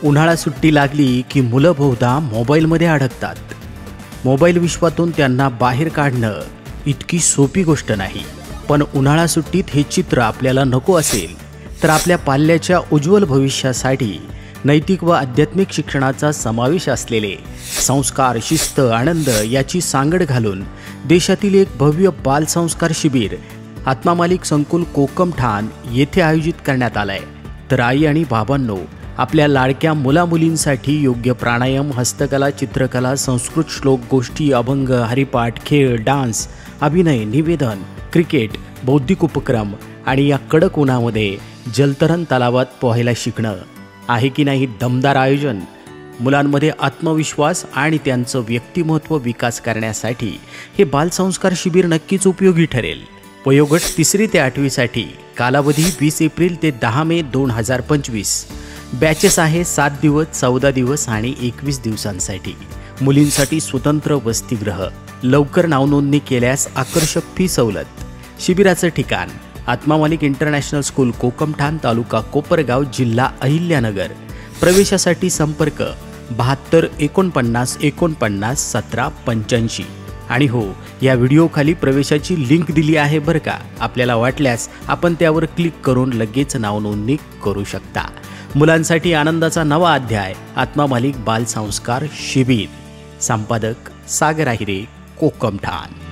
उन्हाळा सुट्टी लागली की मुलं बहुधा मोबाईलमध्ये अडकतात. मोबाईल विश्वातून त्यांना बाहेर काढणं इतकी सोपी गोष्ट नाही. पण उन्हाळा सुट्टीत हे चित्र आपल्याला नको असेल तर आपल्या पाल्याच्या उज्ज्वल भविष्यासाठी नैतिक व आध्यात्मिक शिक्षणाचा समावेश असलेले संस्कार, शिस्त, आनंद याची सांगड घालून देशातील एक भव्य बालसंस्कार शिबिर आत्मा मालिक संकुल कोकमठाण येथे आयोजित करण्यात आलं आहे. तर आई आणि बाबांनो, आपल्या लाडक्या मुलामुलींसाठी योग्य प्राणायाम, हस्तकला, चित्रकला, संस्कृत श्लोक, गोष्टी, अभंग, हरिपाठ, खेळ, डान्स, अभिनय, निवेदन, क्रिकेट, बौद्धिक उपक्रम आणि या कडक उन्हामध्ये जलतरण तलावात पोहायला शिकणं आहे की नाही दमदार आयोजन. मुलांमध्ये आत्मविश्वास आणि त्यांचं व्यक्तिमत्व विकास करण्यासाठी हे बालसंस्कार शिबिर नक्कीच उपयोगी ठरेल. वयोगट 3री ते 8वीसाठी. कालावधी 20 एप्रिल ते 10 मे 2025. बॅचेस आहे 7 दिवस, 14 दिवस आणि 21 दिवसांसाठी. मुलींसाठी स्वतंत्र वसतिगृह. लवकर नावनोंदणी केल्यास आकर्षक फी सवलत. शिबिराचं ठिकाण आत्मा मालिक इंटरनॅशनल स्कूल कोकमठाण, तालुका कोपरगाव, जिल्हा अहिल्यानगर. प्रवेशासाठी संपर्क 72 49 49 17 85. आणि हो, या व्हिडिओखाली प्रवेशाची लिंक दिली आहे बरं का. आपल्याला वाटल्यास आपण त्यावर क्लिक करून लगेच नावनोंदणी करू शकता. मुलांसाठी आनंदाचा नवा अध्याय आत्मा मालिक बालसंस्कार शिबिर. संपादक सागर आहिरे, कोकमठाण.